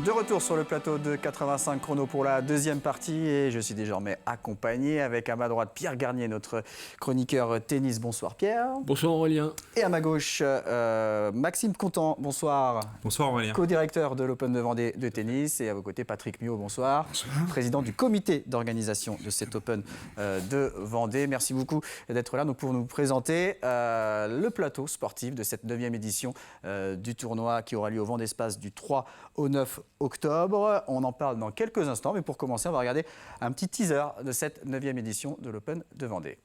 De retour sur le plateau de 85 chrono pour la deuxième partie et je suis désormais accompagné avec à ma droite Pierre Garnier, notre chroniqueur tennis. Bonsoir Pierre. Bonsoir Aurélien. Et à ma gauche, Maxime Contant. Bonsoir. Bonsoir Aurélien. Co-directeur de l'Open de Vendée de tennis. Et à vos côtés, Patrick Miot. Bonsoir. Bonsoir. Président du comité d'organisation de cet Open de Vendée. Merci beaucoup d'être là donc, pour nous présenter le plateau sportif de cette 9e édition du tournoi qui aura lieu au Vendée Espace du 3 au 9 octobre. On en parle dans quelques instants, mais pour commencer, on va regarder un petit teaser de cette 9e édition de l'Open de Vendée.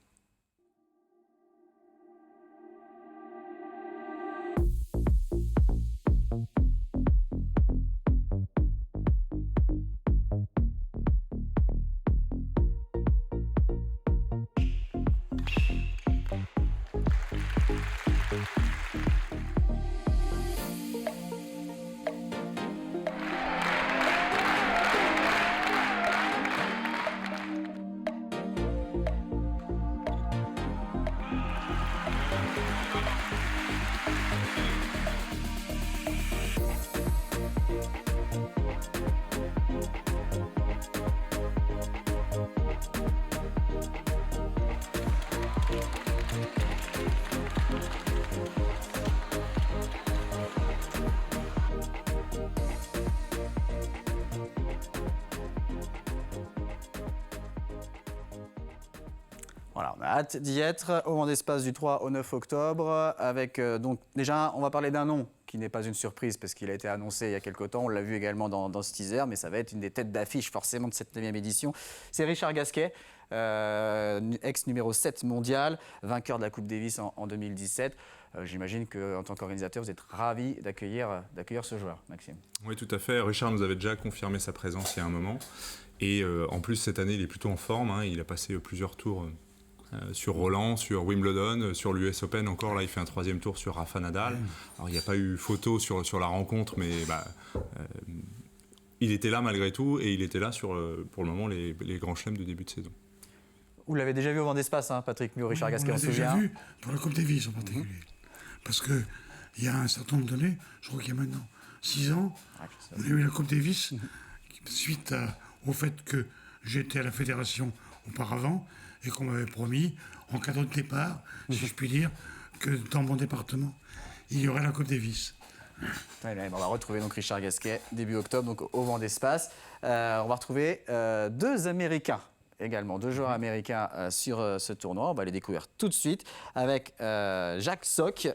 Voilà, on a hâte d'y être au Vendée Espace du 3 au 9 octobre avec donc déjà on va parler d'un nom qui n'est pas une surprise parce qu'il a été annoncé il y a quelques temps, on l'a vu également dans ce teaser, mais ça va être une des têtes d'affiche forcément de cette 9e édition. C'est Richard Gasquet, ex numéro 7 mondial, vainqueur de la Coupe Davis en 2017. J'imagine qu'en tant qu'organisateur, vous êtes ravi d'accueillir ce joueur, Maxime. Oui, tout à fait. Richard nous avait déjà confirmé sa présence il y a un moment. Et en plus, cette année, il est plutôt en forme. Hein. Il a passé plusieurs tours sur Roland, sur Wimbledon, sur l'US Open encore. Là, il fait un 3e tour sur Rafa Nadal. Alors, il n'y a pas eu photo sur la rencontre, mais il était là malgré tout. Et il était là sur, pour le moment, les grands chelems de début de saison. Vous l'avez déjà vu au Vendée Espace, hein, Patrick Miot, Richard Gasquet, on se souvient. On l'a déjà vu pour la Coupe Davis en particulier. Parce qu'il y a un certain nombre d'années, je crois qu'il y a maintenant 6 ans, on a eu la Coupe Davis suite au fait que j'étais à la fédération auparavant et qu'on m'avait promis, en cadeau de départ, si je puis dire, que dans mon département, il y aurait la Coupe Davis. On va retrouver donc Richard Gasquet début octobre donc au Vendée Espace. On va retrouver deux Américains également, deux joueurs américains sur ce tournoi. On va les découvrir tout de suite avec Jack Sock,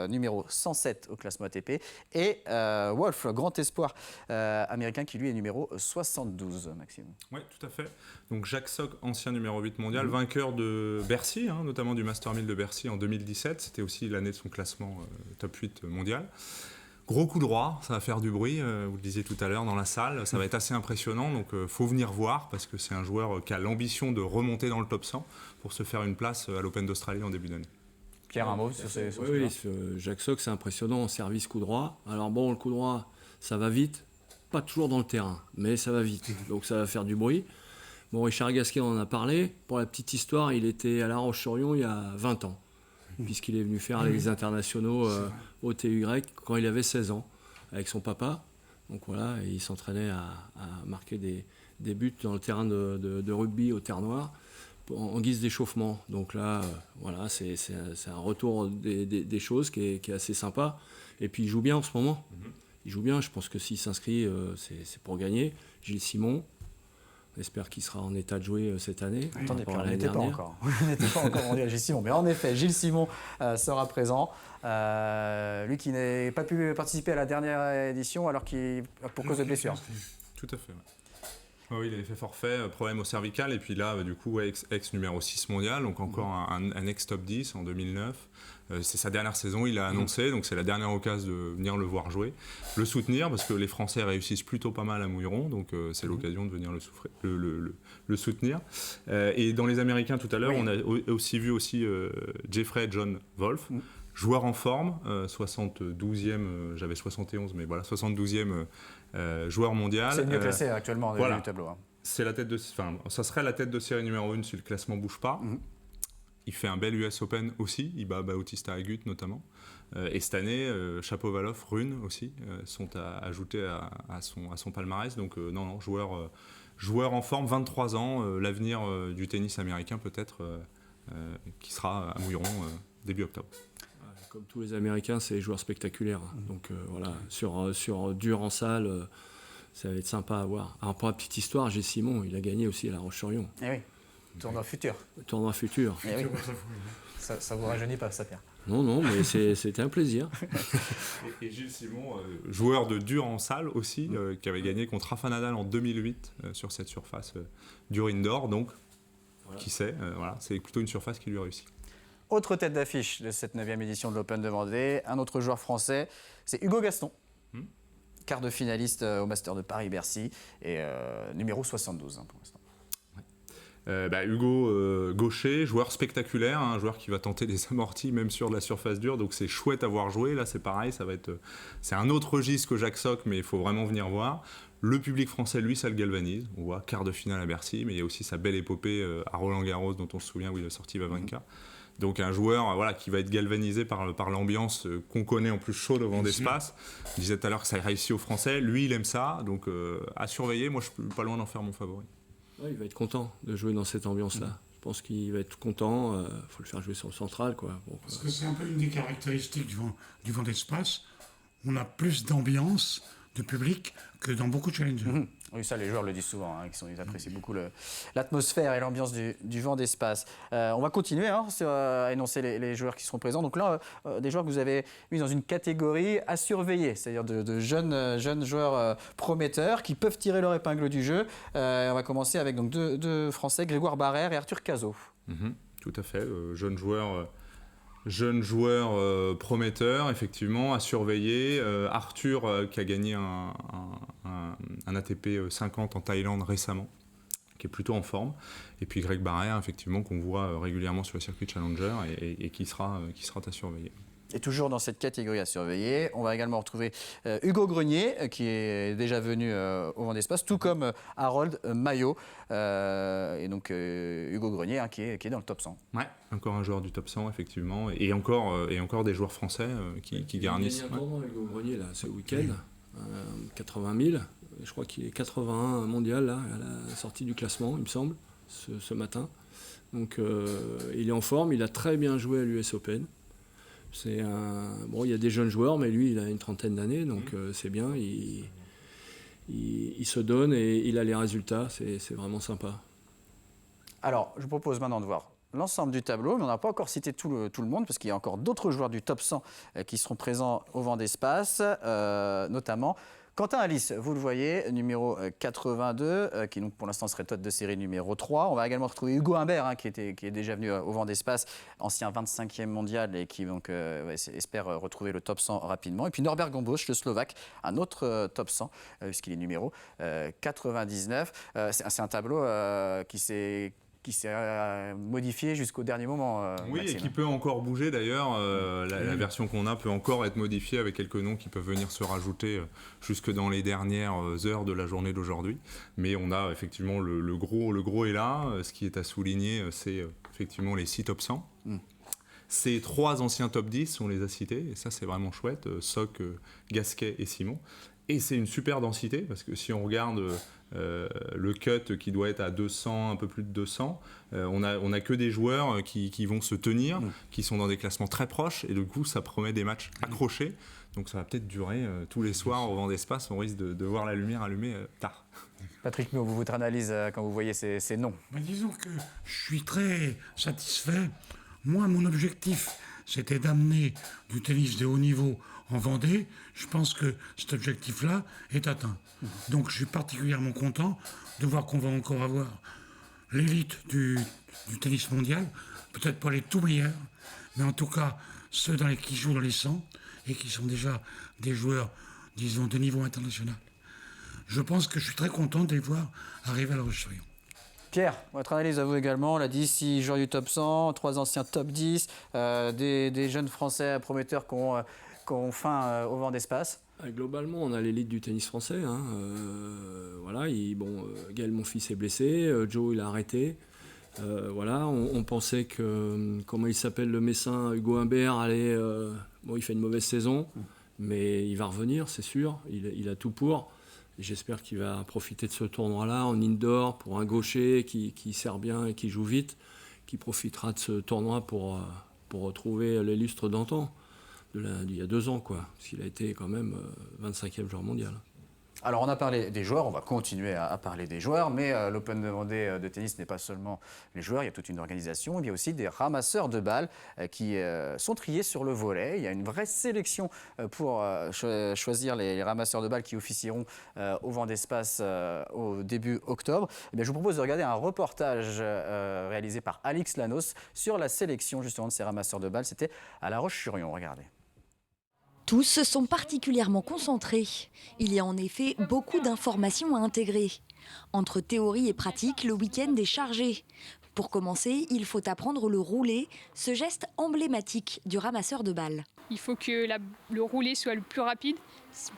numéro 107 au classement ATP, et Wolf, grand espoir américain qui lui est numéro 72, Maxime. Oui, tout à fait. Donc Jack Sock, ancien numéro 8 mondial, vainqueur de Bercy, hein, notamment du Master 1000 de Bercy en 2017. C'était aussi l'année de son classement top 8 mondial. Gros coup droit, ça va faire du bruit, vous le disiez tout à l'heure dans la salle, ça va être assez impressionnant, donc faut venir voir parce que c'est un joueur qui a l'ambition de remonter dans le top 100 pour se faire une place à l'Open d'Australie en début d'année. Pierre, un mot sur ce Oui, Jack Sock, c'est impressionnant en service coup droit. Alors bon, le coup droit, ça va vite, pas toujours dans le terrain, mais ça va vite, donc ça va faire du bruit. Bon, Richard Gasquet en a parlé, pour la petite histoire, il était à La Roche-sur-Yon il y a 20 ans. Puisqu'il est venu faire les internationaux au TUY quand il avait 16 ans, avec son papa. Donc voilà, et il s'entraînait à marquer des buts dans le terrain de rugby au Terre Noire en guise d'échauffement. Donc là, voilà, c'est un retour des choses qui est assez sympa. Et puis il joue bien en ce moment. Il joue bien, je pense que s'il s'inscrit, c'est pour gagner. Gilles Simon. On espère qu'il sera en état de jouer cette année. Attendez, on n'était pas encore. On n'était pas encore mondial Gilles Simon. Mais en effet, Gilles Simon sera présent. Lui qui n'a pas pu participer à la dernière édition pour cause de blessure. Tout à fait. Ouais. Oui, il avait fait forfait, problème au cervical. Et puis là, du coup, ex numéro 6 mondial. Donc encore un ex-top 10 en 2009. C'est sa dernière saison, il a annoncé, donc c'est la dernière occasion de venir le voir jouer, le soutenir, parce que les Français réussissent plutôt pas mal à Mouilleron, donc c'est l'occasion de venir le soutenir. Et dans les Américains tout à l'heure, on a aussi vu Jeffrey John Wolf, joueur en forme, 72e, j'avais 71, mais voilà, 72e joueur mondial. C'est le mieux classé actuellement voilà. du tableau. Hein. Ça serait la tête de série numéro 1 si le classement ne bouge pas. Il fait un bel US Open aussi, il bat Bautista Agut notamment. Et cette année, Shapovalov, Rune aussi sont ajoutés à son palmarès. Donc non, joueur en forme, 23 ans, l'avenir du tennis américain peut-être, qui sera à Mouilleron début octobre. Comme tous les Américains, c'est des joueurs spectaculaires. Donc voilà, sur dur en salle, ça va être sympa à voir. Alors pour la petite histoire, Gilles Simon, il a gagné aussi à La Roche-sur-Yon. Eh oui, tournoi futur. Tournoi futur. Eh oui. Ça vous rajeunit pas, ça, Pierre? Non, mais c'était un plaisir. Et Gilles Simon, joueur de dur en salle aussi, qui avait gagné contre Rafa Nadal en 2008 sur cette surface dur indoor. Donc, qui sait, voilà, c'est plutôt une surface qui lui réussit. Autre tête d'affiche de cette 9e édition de l'Open de Vendée, un autre joueur français, c'est Hugo Gaston. Quart de finaliste au Master de Paris-Bercy et numéro 72 pour l'instant. Hugo Gaucher, joueur spectaculaire, un joueur qui va tenter des amortis même sur de la surface dure, donc c'est chouette à voir jouer. Là c'est pareil, c'est un autre registre que Jacques Sock, mais il faut vraiment venir voir. Le public français, lui, ça le galvanise. On voit quart de finale à Bercy, mais il y a aussi sa belle épopée à Roland-Garros dont on se souvient où il a sorti Wawrinka. Donc un joueur qui va être galvanisé par l'ambiance qu'on connaît en plus chaude au vent d'espace. Je disais tout à l'heure que ça réussit aux Français. Lui, il aime ça, donc à surveiller. Moi, je suis pas loin d'en faire mon favori. Ouais, il va être content de jouer dans cette ambiance-là. Je pense qu'il va être content. Faut le faire jouer sur le central, quoi. Bon, Parce que c'est un peu une des caractéristiques du vent d'espace. On a plus d'ambiance, de public, que dans beaucoup de challengers. Oui, ça, les joueurs le disent souvent, ils apprécient beaucoup l'atmosphère et l'ambiance du vent d'espace. On va continuer à énoncer les joueurs qui seront présents. Donc là, des joueurs que vous avez mis dans une catégorie à surveiller, c'est-à-dire de jeunes joueurs prometteurs qui peuvent tirer leur épingle du jeu. On va commencer avec donc, deux Français, Grégoire Barrère et Arthur Cazot. Tout à fait, jeune joueur prometteur, effectivement, à surveiller. Arthur, qui a gagné un ATP 50 en Thaïlande récemment, qui est plutôt en forme. Et puis Greg Barrère, effectivement, qu'on voit régulièrement sur le circuit Challenger et qui sera à surveiller. Et toujours dans cette catégorie à surveiller, on va également retrouver Hugo Grenier, qui est déjà venu au Vent d'Espace, tout comme Harold Maillot. Et donc Hugo Grenier, qui est dans le top 100. Ouais, encore un joueur du top 100, effectivement. Et encore des joueurs français qui garnissent. Il y a un tournoi Hugo Grenier, là, ce week-end, 80 000. Je crois qu'il est 81 mondial, là, à la sortie du classement, il me semble, ce matin. Donc il est en forme, il a très bien joué à l'US Open. Il y a des jeunes joueurs, mais lui, il a une trentaine d'années, donc c'est bien. Il se donne et il a les résultats, c'est vraiment sympa. Alors, je vous propose maintenant de voir l'ensemble du tableau, mais on n'a pas encore cité tout le monde, parce qu'il y a encore d'autres joueurs du top 100 qui seront présents au Vent d'Espace, notamment Quentin Alice, vous le voyez, numéro 82, qui donc pour l'instant serait tête de série numéro 3. On va également retrouver Hugo Humbert, qui est déjà venu au Vent d'Espace, ancien 25e mondial et qui donc, espère retrouver le top 100 rapidement. Et puis Norbert Gombosch, le Slovaque, un autre top 100, puisqu'il est numéro 99. C'est un tableau qui s'est modifié jusqu'au dernier moment. Oui, Maxime. Et qui peut encore bouger d'ailleurs. La version qu'on a peut encore être modifiée avec quelques noms qui peuvent venir se rajouter jusque dans les dernières heures de la journée d'aujourd'hui. Mais on a effectivement le gros est là. Ce qui est à souligner, c'est effectivement les 6 top 100. Ces 3 anciens top 10, on les a cités, et ça c'est vraiment chouette, Sock, Gasquet et Simon. Et c'est une super densité, parce que si on regarde le cut qui doit être à 200, un peu plus de 200, on a que des joueurs qui vont se tenir, qui sont dans des classements très proches, et du coup ça promet des matchs accrochés. Donc ça va peut-être durer tous les soirs au Vent d'Espace, on risque de voir la lumière allumée tard. Patrick Mio, votre analyse quand vous voyez ces noms? Disons que je suis très satisfait. Moi, mon objectif, c'était d'amener du tennis de haut niveau en Vendée. Je pense que cet objectif-là est atteint. Donc je suis particulièrement content de voir qu'on va encore avoir l'élite du tennis mondial, peut-être pas les tout meilleurs, mais en tout cas ceux qui jouent dans les 100 et qui sont déjà des joueurs, disons, de niveau international. Je pense que je suis très content de les voir arriver à la Roche-sur-Yon. Pierre, votre analyse à vous également, on l'a dit, 6 joueurs du top 100, 3 anciens top 10, des jeunes Français prometteurs qui ont faim au Vent d'Espace. Globalement, on a l'élite du tennis français. Gaël Monfils est blessé, Joe il a arrêté. Voilà, on pensait que, comment il s'appelle, le Messin, Hugo Humbert, allait... bon, il fait une mauvaise saison, mais il va revenir, c'est sûr. Il a tout pour. Et j'espère qu'il va profiter de ce tournoi-là en indoor pour un gaucher qui sert bien et qui joue vite, qui profitera de ce tournoi pour retrouver les lustres d'antan, d'il y a 2 ans, quoi. Parce qu'il a été quand même 25e joueur mondial. Alors, on a parlé des joueurs, on va continuer à parler des joueurs, mais l'Open de Vendée de tennis n'est pas seulement les joueurs, il y a toute une organisation, il y a aussi des ramasseurs de balles qui sont triés sur le volet. Il y a une vraie sélection pour choisir les ramasseurs de balles qui officieront au Vendée Space au début octobre. Eh bien, je vous propose de regarder un reportage réalisé par Alix Lanos sur la sélection justement de ces ramasseurs de balles. C'était à La Roche-sur-Yon, regardez. Tous sont particulièrement concentrés. Il y a en effet beaucoup d'informations à intégrer. Entre théorie et pratique, le week-end est chargé. Pour commencer, il faut apprendre le roulé, ce geste emblématique du ramasseur de balles. Il faut que le roulé soit le plus rapide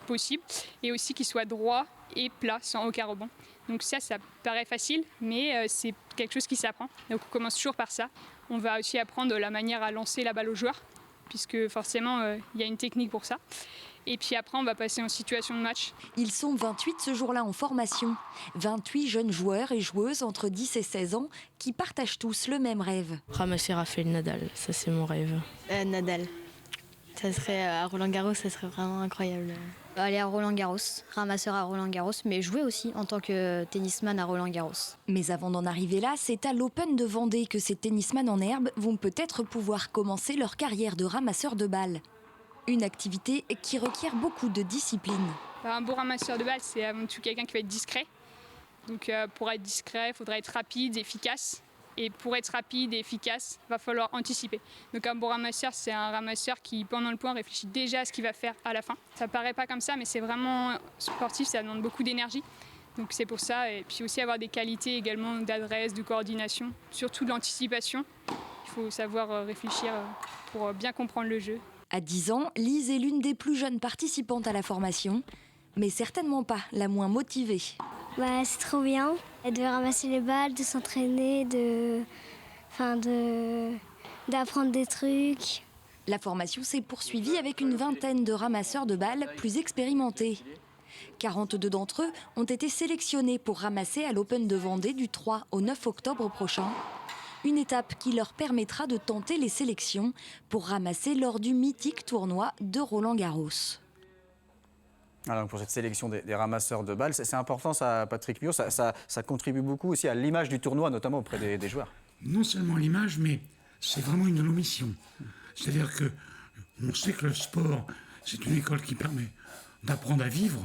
possible et aussi qu'il soit droit et plat, sans aucun rebond. Donc ça paraît facile, mais c'est quelque chose qui s'apprend. Donc on commence toujours par ça. On va aussi apprendre la manière à lancer la balle au joueur, puisque forcément, il y a une technique pour ça. Et puis après, on va passer en situation de match. Ils sont 28 ce jour-là en formation. 28 jeunes joueurs et joueuses entre 10 et 16 ans qui partagent tous le même rêve. Ramasser Rafael Nadal, ça c'est mon rêve. Nadal. Ça serait à Roland-Garros, ça serait vraiment incroyable. Aller à Roland-Garros, ramasseur à Roland-Garros, mais jouer aussi en tant que tennisman à Roland-Garros. Mais avant d'en arriver là, c'est à l'Open de Vendée que ces tennisman en herbe vont peut-être pouvoir commencer leur carrière de ramasseur de balles. Une activité qui requiert beaucoup de discipline. Un bon ramasseur de balles, c'est avant tout quelqu'un qui va être discret. Donc pour être discret, il faudra être rapide, efficace. Et pour être rapide et efficace, il va falloir anticiper. Donc un bon ramasseur, c'est un ramasseur qui, pendant le point, réfléchit déjà à ce qu'il va faire à la fin. Ça paraît pas comme ça, mais c'est vraiment sportif, ça demande beaucoup d'énergie. Donc c'est pour ça. Et puis aussi avoir des qualités également d'adresse, de coordination, surtout de l'anticipation. Il faut savoir réfléchir pour bien comprendre le jeu. À 10 ans, Lise est l'une des plus jeunes participantes à la formation, mais certainement pas la moins motivée. C'est trop bien de ramasser les balles, de s'entraîner, d'apprendre des trucs. La formation s'est poursuivie avec une vingtaine de ramasseurs de balles plus expérimentés. 42 d'entre eux ont été sélectionnés pour ramasser à l'Open de Vendée du 3 au 9 octobre prochain. Une étape qui leur permettra de tenter les sélections pour ramasser lors du mythique tournoi de Roland-Garros. Alors pour cette sélection des ramasseurs de balles, c'est important ça, Patrick Mio, ça contribue beaucoup aussi à l'image du tournoi, notamment auprès des joueurs. Non seulement l'image, mais c'est vraiment une de nos missions. C'est-à-dire qu'on sait que le sport, c'est une école qui permet d'apprendre à vivre,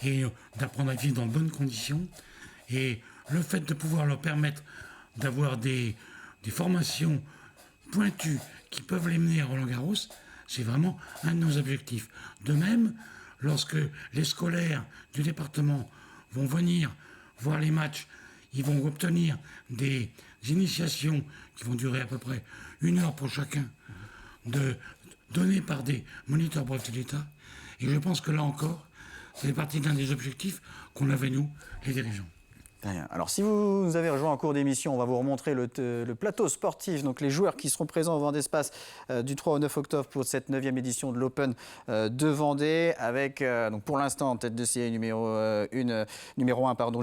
et d'apprendre à vivre dans de bonnes conditions. Et le fait de pouvoir leur permettre d'avoir des formations pointues qui peuvent les mener à Roland-Garros, c'est vraiment un de nos objectifs. De même, lorsque les scolaires du département vont venir voir les matchs, ils vont obtenir des initiations qui vont durer à peu près 1 heure pour chacun, données par des moniteurs brefs de l'État. Et je pense que là encore, ça fait partie d'un des objectifs qu'on avait, nous, les dirigeants. Alors, si vous nous avez rejoint en cours d'émission, on va vous remontrer le plateau sportif, donc les joueurs qui seront présents au Vendée Space du 3 au 9 octobre pour cette 9e édition de l'Open de Vendée, avec donc pour l'instant en tête de série numéro 1,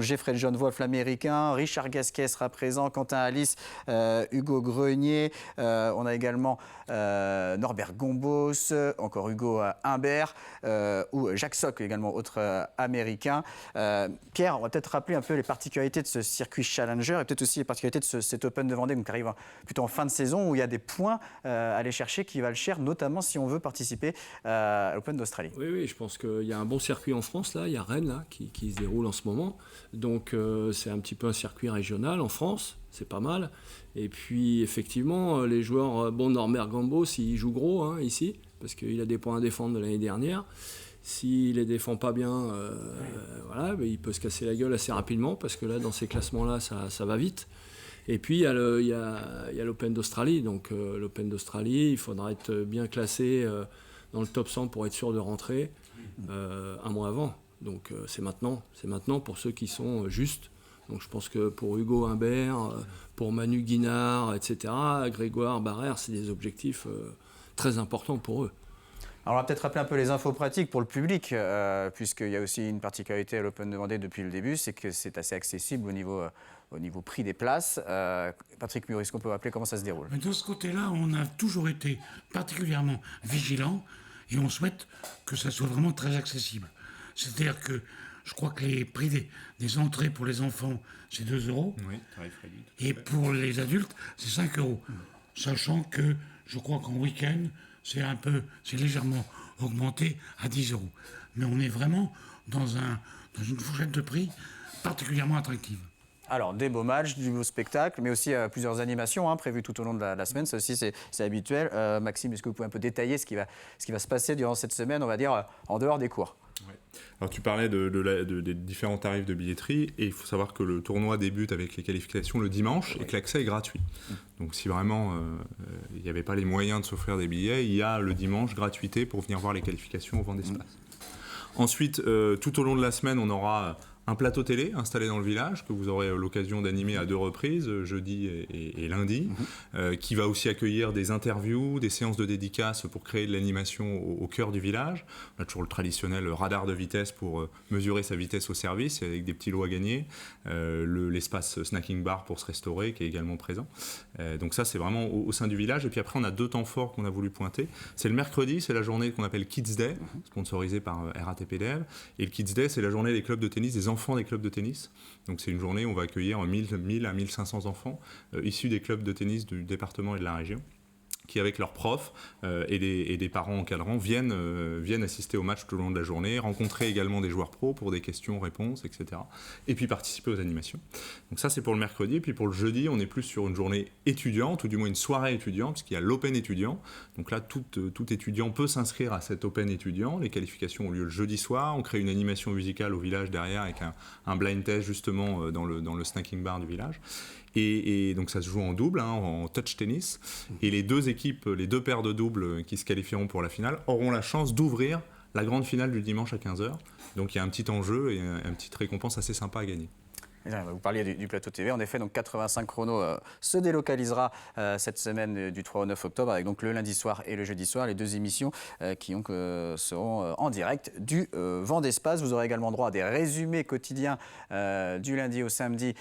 Jeffrey John Wolf, l'américain, Richard Gasquet sera présent, Quentin Alice, Hugo Grenier, on a également Norbert Gombos, encore Hugo Humbert, ou Jacques Sock également, autre américain. Pierre, on va peut-être rappeler un peu les particularités de ce circuit Challenger et peut-être aussi les particularités de cet Open de Vendée qui arrive plutôt en fin de saison où il y a des points à aller chercher qui valent cher, notamment si on veut participer à l'Open d'Australie. Oui, je pense qu'il y a un bon circuit en France, là. Il y a Rennes là, qui se déroule en ce moment. Donc c'est un petit peu un circuit régional en France, c'est pas mal. Et puis effectivement, les joueurs, Norbert Gambos, il joue gros ici, parce qu'il a des points à défendre de l'année dernière. S'il ne les défend pas bien, il peut se casser la gueule assez rapidement parce que là, dans ces classements-là, ça va vite. Et puis, il y a l'Open d'Australie. Donc, l'Open d'Australie, il faudra être bien classé dans le top 100 pour être sûr de rentrer un mois avant. Donc, c'est maintenant pour ceux qui sont justes Donc je pense que pour Hugo Humbert, pour Manu Guinard, etc., Grégoire Barrère, c'est des objectifs très importants pour eux. Alors on va peut-être rappeler un peu les infos pratiques pour le public, puisqu'il y a aussi une particularité à l'Open de Vendée depuis le début, c'est que c'est assez accessible au niveau prix des places. Patrick Mur, est-ce qu'on peut rappeler comment ça se déroule? Mais de ce côté-là, on a toujours été particulièrement vigilants et on souhaite que ça soit vraiment très accessible. C'est-à-dire que je crois que les prix des entrées pour les enfants, c'est 2 €. Oui, tarif réduit. Et pour les adultes, c'est 5 €. Sachant que je crois qu'en week-end, c'est légèrement augmenté à 10 €. Mais on est vraiment dans une fourchette de prix particulièrement attractive. Alors, des beaux matchs, du beau spectacle, mais aussi plusieurs animations prévues tout au long de la semaine. Ça aussi, c'est habituel. Maxime, est-ce que vous pouvez un peu détailler ce qui va se passer durant cette semaine, on va dire, en dehors des cours? Ouais. Alors tu parlais des différents tarifs de billetterie et il faut savoir que le tournoi débute avec les qualifications le dimanche et que l'accès est gratuit. Donc si vraiment il n'y avait pas les moyens de s'offrir des billets, il y a le dimanche gratuité pour venir voir les qualifications au Vendée Espace. Ensuite, tout au long de la semaine, on aura un plateau télé installé dans le village que vous aurez l'occasion d'animer à 2 reprises, jeudi et lundi, qui va aussi accueillir des interviews, des séances de dédicaces pour créer de l'animation au cœur du village. On a toujours le traditionnel radar de vitesse pour mesurer sa vitesse au service avec des petits lots à gagner, l'espace snacking bar pour se restaurer qui est également présent. Donc ça c'est vraiment au sein du village. Et puis après on a 2 temps forts qu'on a voulu pointer. C'est le mercredi, c'est la journée qu'on appelle Kids Day, sponsorisée par RATP Dev. Et le Kids Day c'est la journée des clubs de tennis, des enfants des clubs de tennis. Donc c'est une journée où on va accueillir 1000 à 1500 enfants issus des clubs de tennis du département et de la région, qui avec leurs profs et des parents encadrants viennent assister au match tout au long de la journée, rencontrer également des joueurs pros pour des questions-réponses, etc. Et puis participer aux animations. Donc ça c'est pour le mercredi. Et puis pour le jeudi, on est plus sur une journée étudiante, ou du moins une soirée étudiante, puisqu'il y a l'Open étudiant. Donc là, tout étudiant peut s'inscrire à cet Open étudiant. Les qualifications ont lieu le jeudi soir. On crée une animation musicale au village derrière avec un blind test justement dans le snacking bar du village. Et donc ça se joue en double, en touch tennis. Et les 2 équipes, les 2 paires de doubles qui se qualifieront pour la finale auront la chance d'ouvrir la grande finale du dimanche à 15h. Donc il y a un petit enjeu et une petite récompense assez sympa à gagner. Vous parliez du plateau TV. En effet, donc 85 chronos se délocalisera cette semaine du 3 au 9 octobre avec donc le lundi soir et le jeudi soir, les 2 émissions qui seront en direct du Vendée Espace. Vous aurez également droit à des résumés quotidiens du lundi au samedi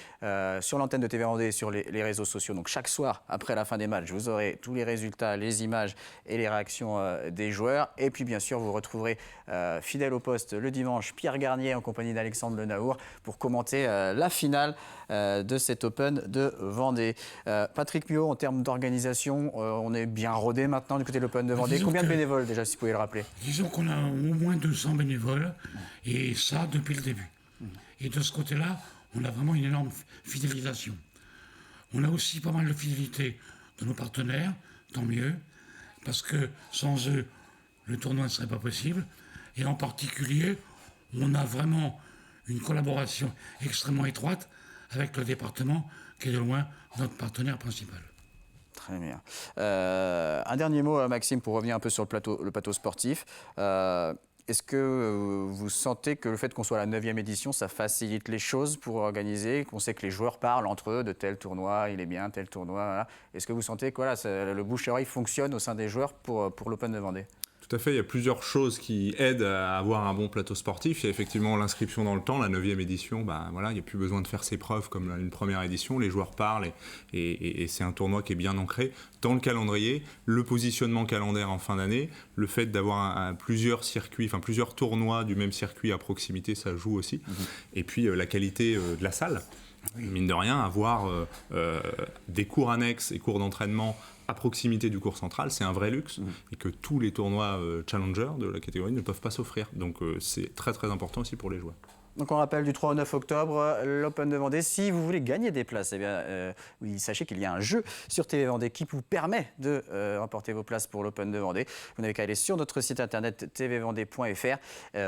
sur l'antenne de TV Vendée et sur les réseaux sociaux. Donc chaque soir, après la fin des matchs, vous aurez tous les résultats, les images et les réactions des joueurs. Et puis bien sûr, vous retrouverez fidèle au poste le dimanche Pierre Garnier en compagnie d'Alexandre Lenaour pour commenter la finale de cet Open de Vendée. Patrick Muot, en termes d'organisation, on est bien rodé maintenant du côté de l'Open de Vendée. Combien de bénévoles déjà, si vous pouvez le rappeler? Disons qu'on a au moins 200 bénévoles, et ça depuis le début. Et de ce côté-là, on a vraiment une énorme fidélisation. On a aussi pas mal de fidélité de nos partenaires, tant mieux, parce que sans eux, le tournoi ne serait pas possible. Et en particulier, on a vraiment une collaboration extrêmement étroite avec le département, qui est de loin notre partenaire principal. Très bien. Un dernier mot, Maxime, pour revenir un peu sur le plateau sportif. Est-ce que vous sentez que le fait qu'on soit à la 9e édition, ça facilite les choses pour organiser, qu'on sait que les joueurs parlent entre eux de tel tournoi, il est bien, tel tournoi, voilà. Est-ce que vous sentez que le bouche-à-oreille fonctionne au sein des joueurs pour l'Open de Vendée? Tout à fait, il y a plusieurs choses qui aident à avoir un bon plateau sportif. Il y a effectivement l'inscription dans le temps, la 9e édition, il n'y a plus besoin de faire ses preuves comme une première édition. Les joueurs parlent et c'est un tournoi qui est bien ancré dans le calendrier. Le positionnement calendaire en fin d'année, le fait d'avoir plusieurs circuits, plusieurs tournois du même circuit à proximité, ça joue aussi. Et puis la qualité de la salle. Mine de rien, avoir des cours annexes et cours d'entraînement à proximité du cours central, c'est un vrai luxe et que tous les tournois challenger de la catégorie ne peuvent pas s'offrir. Donc c'est très très important aussi pour les joueurs. Donc on rappelle du 3 au 9 octobre, l'Open de Vendée. Si vous voulez gagner des places, oui, sachez qu'il y a un jeu sur TV Vendée qui vous permet de remporter vos places pour l'Open de Vendée. Vous n'avez qu'à aller sur notre site internet tvvendée.fr,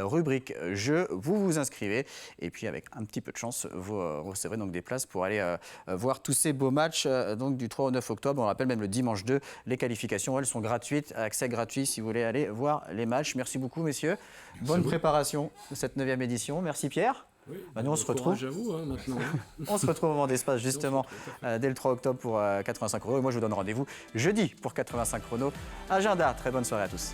rubrique jeux, vous vous inscrivez et puis avec un petit peu de chance, vous recevrez donc des places pour aller voir tous ces beaux matchs donc du 3 au 9 octobre. On rappelle même le dimanche 2, les qualifications, elles sont gratuites, accès gratuit si vous voulez aller voir les matchs. Merci beaucoup messieurs. Bonne préparation de cette 9e édition. Merci Pierre. Oui, Nous, on se retrouve. J'avoue, maintenant. On se retrouve au Vendée Espace justement dès le 3 octobre pour 85 chronos. Et moi, je vous donne rendez-vous jeudi pour 85 chronos. Agenda, très bonne soirée à tous.